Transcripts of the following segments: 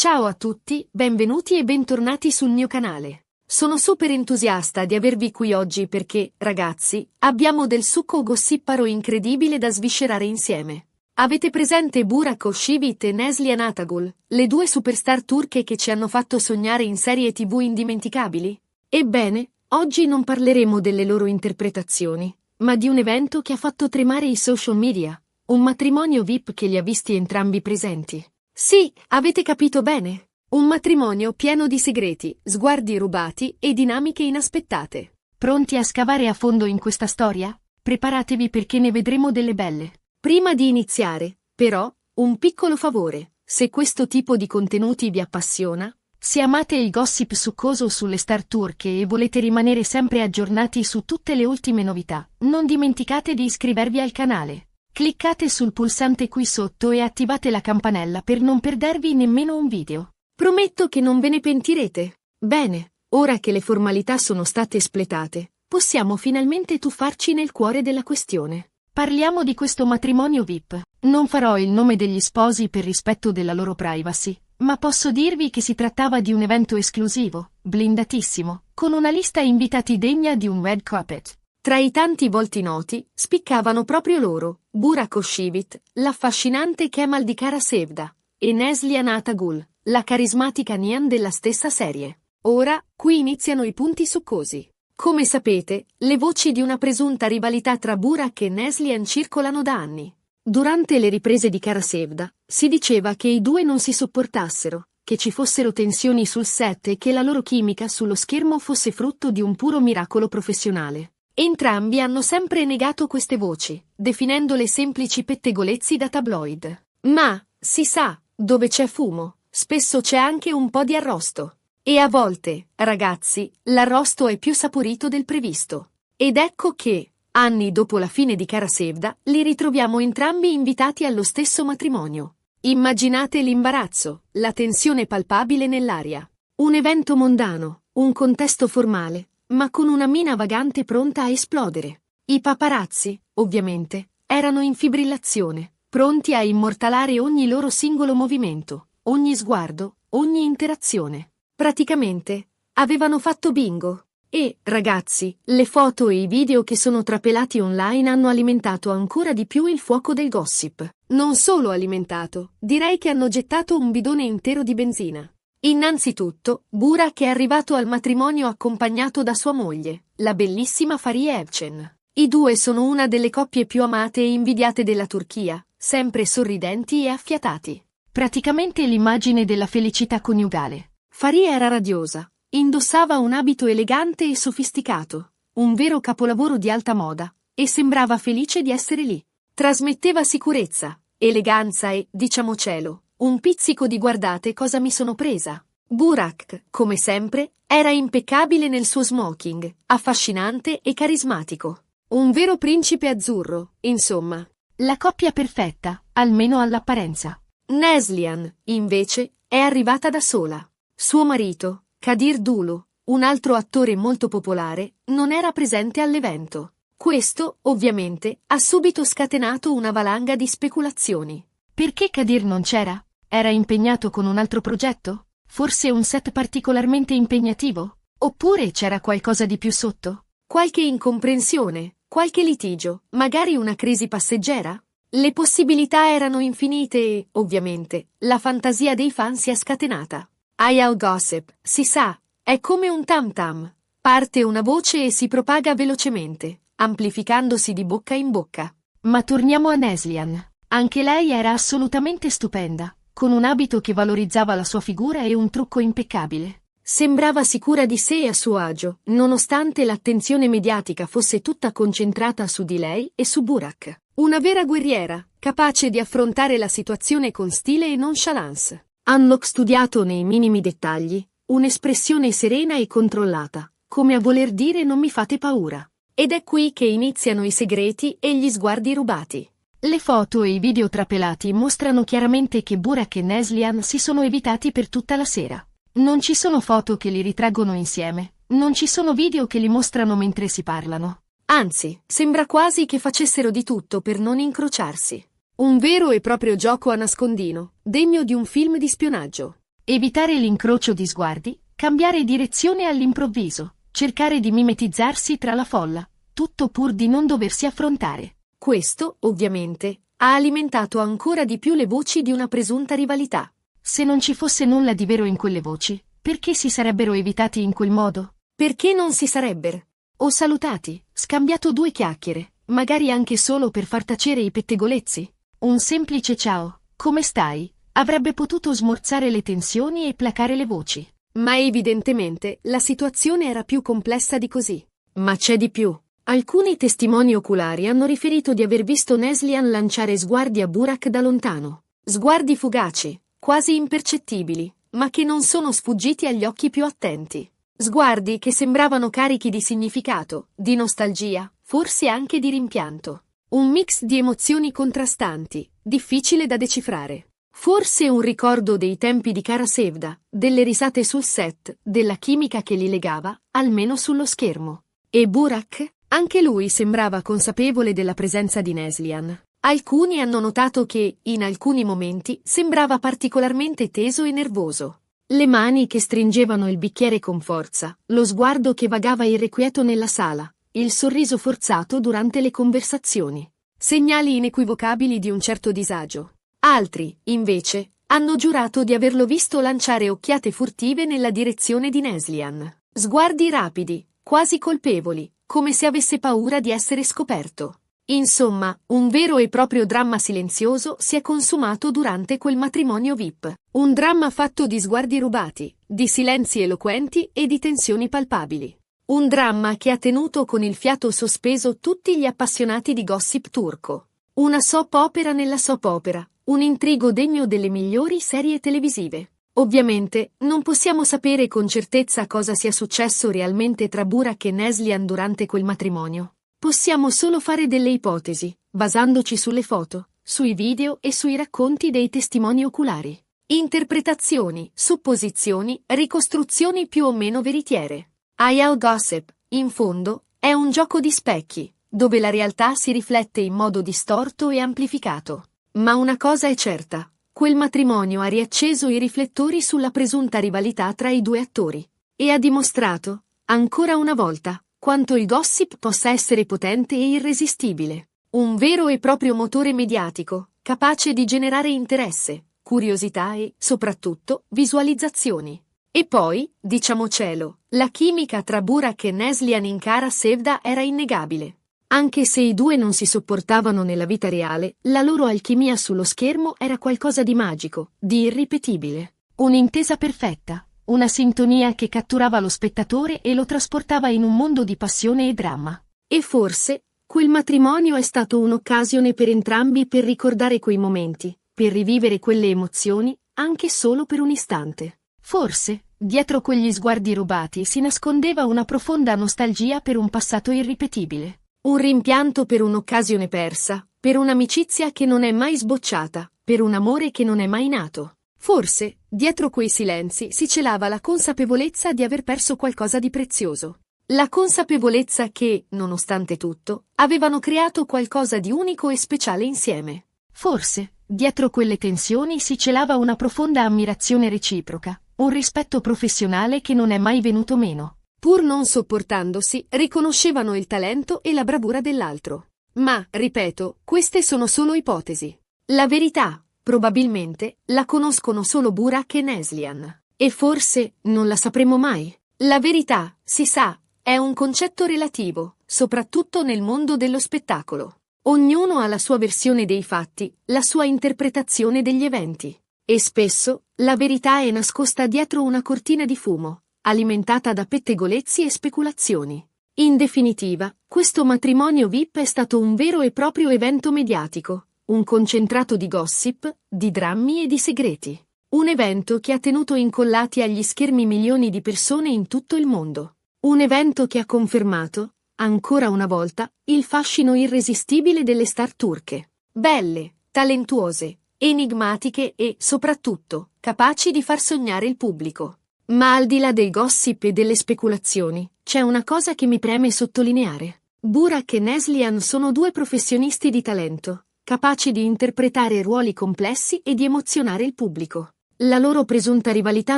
Ciao a tutti, benvenuti e bentornati sul mio canale. Sono super entusiasta di avervi qui oggi perché, ragazzi, abbiamo del succo gossiparo incredibile da sviscerare insieme. Avete presente Burak Özçivit e Neslihan Atagul, le due superstar turche che ci hanno fatto sognare in serie TV indimenticabili? Ebbene, oggi non parleremo delle loro interpretazioni, ma di un evento che ha fatto tremare i social media, un matrimonio VIP che li ha visti entrambi presenti. Sì, avete capito bene. Un matrimonio pieno di segreti, sguardi rubati e dinamiche inaspettate. Pronti a scavare a fondo in questa storia? Preparatevi perché ne vedremo delle belle. Prima di iniziare, però, un piccolo favore. Se questo tipo di contenuti vi appassiona, se amate il gossip succoso sulle star turche e volete rimanere sempre aggiornati su tutte le ultime novità, non dimenticate di iscrivervi al canale. Cliccate sul pulsante qui sotto e attivate la campanella per non perdervi nemmeno un video. Prometto che non ve ne pentirete. Bene, ora che le formalità sono state espletate, possiamo finalmente tuffarci nel cuore della questione. Parliamo di questo matrimonio VIP. Non farò il nome degli sposi per rispetto della loro privacy, ma posso dirvi che si trattava di un evento esclusivo, blindatissimo, con una lista invitati degna di un red carpet. Tra i tanti volti noti, spiccavano proprio loro, Burak Özçivit, l'affascinante Kemal di Kara-Sevda, e Neslihan Atagul, la carismatica Nihan della stessa serie. Ora, qui iniziano i punti succosi. Come sapete, le voci di una presunta rivalità tra Burak e Neslihan circolano da anni. Durante le riprese di Kara-Sevda, si diceva che i due non si sopportassero, che ci fossero tensioni sul set e che la loro chimica sullo schermo fosse frutto di un puro miracolo professionale. Entrambi hanno sempre negato queste voci, definendole semplici pettegolezzi da tabloid. Ma, si sa, dove c'è fumo, spesso c'è anche un po' di arrosto. E a volte, ragazzi, l'arrosto è più saporito del previsto. Ed ecco che, anni dopo la fine di Kara-Sevda, li ritroviamo entrambi invitati allo stesso matrimonio. Immaginate l'imbarazzo, la tensione palpabile nell'aria. Un evento mondano, un contesto formale, ma con una mina vagante pronta a esplodere. I paparazzi, ovviamente, erano in fibrillazione, pronti a immortalare ogni loro singolo movimento, ogni sguardo, ogni interazione. Praticamente, avevano fatto bingo. E, ragazzi, le foto e i video che sono trapelati online hanno alimentato ancora di più il fuoco del gossip. Non solo alimentato, direi che hanno gettato un bidone intero di benzina. Innanzitutto, Burak è arrivato al matrimonio accompagnato da sua moglie, la bellissima Fariye Evcen. I due sono una delle coppie più amate e invidiate della Turchia, sempre sorridenti e affiatati. Praticamente l'immagine della felicità coniugale. Fariye era radiosa, indossava un abito elegante e sofisticato, un vero capolavoro di alta moda, e sembrava felice di essere lì. Trasmetteva sicurezza, eleganza e, diciamocelo, un pizzico di guardate cosa mi sono presa. Burak, come sempre, era impeccabile nel suo smoking, affascinante e carismatico. Un vero principe azzurro, insomma. La coppia perfetta, almeno all'apparenza. Neslihan, invece, è arrivata da sola. Suo marito, Kadir Dulu, un altro attore molto popolare, non era presente all'evento. Questo, ovviamente, ha subito scatenato una valanga di speculazioni. Perché Kadir non c'era? Era impegnato con un altro progetto? Forse un set particolarmente impegnativo? Oppure c'era qualcosa di più sotto? Qualche incomprensione, qualche litigio, magari una crisi passeggera? Le possibilità erano infinite e, ovviamente, la fantasia dei fan si è scatenata. Al gossip, si sa, è come un tam tam. Parte una voce e si propaga velocemente, amplificandosi di bocca in bocca. Ma torniamo a Neslihan. Anche lei era assolutamente stupenda, con un abito che valorizzava la sua figura e un trucco impeccabile. Sembrava sicura di sé e a suo agio, nonostante l'attenzione mediatica fosse tutta concentrata su di lei e su Burak. Una vera guerriera, capace di affrontare la situazione con stile e nonchalance. Hanno studiato nei minimi dettagli, un'espressione serena e controllata, come a voler dire non mi fate paura. Ed è qui che iniziano i segreti e gli sguardi rubati. Le foto e i video trapelati mostrano chiaramente che Burak e Neslihan si sono evitati per tutta la sera. Non ci sono foto che li ritraggono insieme, non ci sono video che li mostrano mentre si parlano. Anzi, sembra quasi che facessero di tutto per non incrociarsi. Un vero e proprio gioco a nascondino, degno di un film di spionaggio. Evitare l'incrocio di sguardi, cambiare direzione all'improvviso, cercare di mimetizzarsi tra la folla, tutto pur di non doversi affrontare. Questo, ovviamente, ha alimentato ancora di più le voci di una presunta rivalità. Se non ci fosse nulla di vero in quelle voci, perché si sarebbero evitati in quel modo? Perché non si sarebbero o salutati, scambiato due chiacchiere, magari anche solo per far tacere i pettegolezzi? Un semplice ciao, come stai, avrebbe potuto smorzare le tensioni e placare le voci. Ma evidentemente la situazione era più complessa di così. Ma c'è di più. Alcuni testimoni oculari hanno riferito di aver visto Neslihan lanciare sguardi a Burak da lontano. Sguardi fugaci, quasi impercettibili, ma che non sono sfuggiti agli occhi più attenti. Sguardi che sembravano carichi di significato, di nostalgia, forse anche di rimpianto. Un mix di emozioni contrastanti, difficile da decifrare. Forse un ricordo dei tempi di Kara Sevda, delle risate sul set, della chimica che li legava, almeno sullo schermo. E Burak? Anche lui sembrava consapevole della presenza di Neslihan. Alcuni hanno notato che, in alcuni momenti, sembrava particolarmente teso e nervoso. Le mani che stringevano il bicchiere con forza, lo sguardo che vagava irrequieto nella sala, il sorriso forzato durante le conversazioni. Segnali inequivocabili di un certo disagio. Altri, invece, hanno giurato di averlo visto lanciare occhiate furtive nella direzione di Neslihan. Sguardi rapidi, quasi colpevoli, come se avesse paura di essere scoperto. Insomma, un vero e proprio dramma silenzioso si è consumato durante quel matrimonio VIP. Un dramma fatto di sguardi rubati, di silenzi eloquenti e di tensioni palpabili. Un dramma che ha tenuto con il fiato sospeso tutti gli appassionati di gossip turco. Una soap opera nella soap opera, un intrigo degno delle migliori serie televisive. Ovviamente, non possiamo sapere con certezza cosa sia successo realmente tra Burak e Neslihan durante quel matrimonio. Possiamo solo fare delle ipotesi, basandoci sulle foto, sui video e sui racconti dei testimoni oculari. Interpretazioni, supposizioni, ricostruzioni più o meno veritiere. Ayal Gossip, in fondo, è un gioco di specchi, dove la realtà si riflette in modo distorto e amplificato. Ma una cosa è certa. Quel matrimonio ha riacceso i riflettori sulla presunta rivalità tra i due attori e ha dimostrato, ancora una volta, quanto il gossip possa essere potente e irresistibile. Un vero e proprio motore mediatico, capace di generare interesse, curiosità e, soprattutto, visualizzazioni. E poi, diciamocelo, la chimica tra Burak e Neslihan in Kara Sevda era innegabile. Anche se i due non si sopportavano nella vita reale, la loro alchimia sullo schermo era qualcosa di magico, di irripetibile. Un'intesa perfetta, una sintonia che catturava lo spettatore e lo trasportava in un mondo di passione e dramma. E forse, quel matrimonio è stato un'occasione per entrambi per ricordare quei momenti, per rivivere quelle emozioni, anche solo per un istante. Forse, dietro quegli sguardi rubati si nascondeva una profonda nostalgia per un passato irripetibile. Un rimpianto per un'occasione persa, per un'amicizia che non è mai sbocciata, per un amore che non è mai nato. Forse, dietro quei silenzi si celava la consapevolezza di aver perso qualcosa di prezioso. La consapevolezza che, nonostante tutto, avevano creato qualcosa di unico e speciale insieme. Forse, dietro quelle tensioni si celava una profonda ammirazione reciproca, un rispetto professionale che non è mai venuto meno. Pur non sopportandosi, riconoscevano il talento e la bravura dell'altro. Ma, ripeto, queste sono solo ipotesi. La verità, probabilmente, la conoscono solo Burak e Neslihan. E forse non la sapremo mai. La verità, si sa, è un concetto relativo, soprattutto nel mondo dello spettacolo. Ognuno ha la sua versione dei fatti, la sua interpretazione degli eventi. E spesso, la verità è nascosta dietro una cortina di fumo, alimentata da pettegolezzi e speculazioni. In definitiva, questo matrimonio VIP è stato un vero e proprio evento mediatico, un concentrato di gossip, di drammi e di segreti. Un evento che ha tenuto incollati agli schermi milioni di persone in tutto il mondo. Un evento che ha confermato, ancora una volta, il fascino irresistibile delle star turche. Belle, talentuose, enigmatiche e, soprattutto, capaci di far sognare il pubblico. Ma al di là dei gossip e delle speculazioni, c'è una cosa che mi preme sottolineare. Burak e Neslihan sono due professionisti di talento, capaci di interpretare ruoli complessi e di emozionare il pubblico. La loro presunta rivalità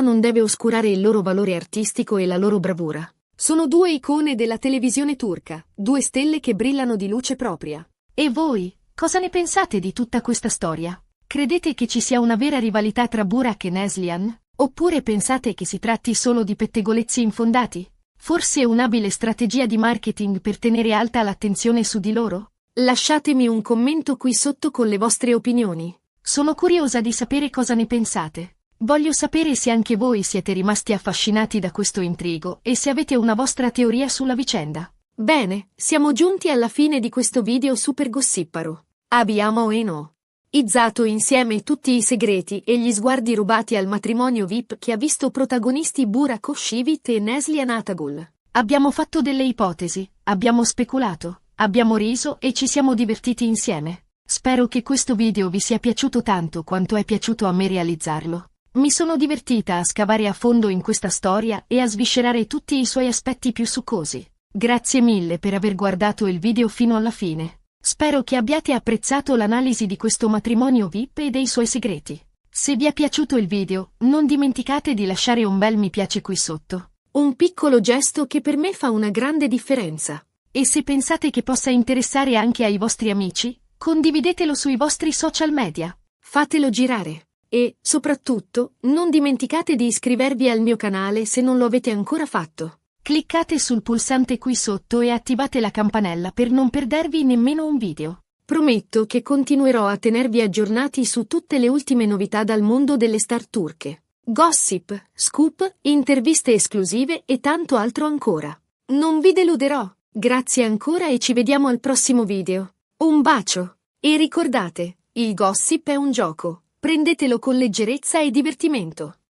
non deve oscurare il loro valore artistico e la loro bravura. Sono due icone della televisione turca, due stelle che brillano di luce propria. E voi, cosa ne pensate di tutta questa storia? Credete che ci sia una vera rivalità tra Burak e Neslihan? Oppure pensate che si tratti solo di pettegolezzi infondati? Forse un'abile strategia di marketing per tenere alta l'attenzione su di loro? Lasciatemi un commento qui sotto con le vostre opinioni. Sono curiosa di sapere cosa ne pensate. Voglio sapere se anche voi siete rimasti affascinati da questo intrigo e se avete una vostra teoria sulla vicenda. Bene, siamo giunti alla fine di questo video super gossiparo. Abbiamo e no. Izzato insieme tutti i segreti e gli sguardi rubati al matrimonio VIP che ha visto protagonisti Burak Özçivit e Neslihan Atagul. Abbiamo fatto delle ipotesi, abbiamo speculato, abbiamo riso e ci siamo divertiti insieme. Spero che questo video vi sia piaciuto tanto quanto è piaciuto a me realizzarlo. Mi sono divertita a scavare a fondo in questa storia e a sviscerare tutti i suoi aspetti più succosi. Grazie mille per aver guardato il video fino alla fine. Spero che abbiate apprezzato l'analisi di questo matrimonio VIP e dei suoi segreti. Se vi è piaciuto il video, non dimenticate di lasciare un bel mi piace qui sotto. Un piccolo gesto che per me fa una grande differenza. E se pensate che possa interessare anche ai vostri amici, condividetelo sui vostri social media. Fatelo girare. E, soprattutto, non dimenticate di iscrivervi al mio canale se non lo avete ancora fatto. Cliccate sul pulsante qui sotto e attivate la campanella per non perdervi nemmeno un video. Prometto che continuerò a tenervi aggiornati su tutte le ultime novità dal mondo delle star turche. Gossip, scoop, interviste esclusive e tanto altro ancora. Non vi deluderò. Grazie ancora e ci vediamo al prossimo video. Un bacio! E ricordate, il gossip è un gioco. Prendetelo con leggerezza e divertimento.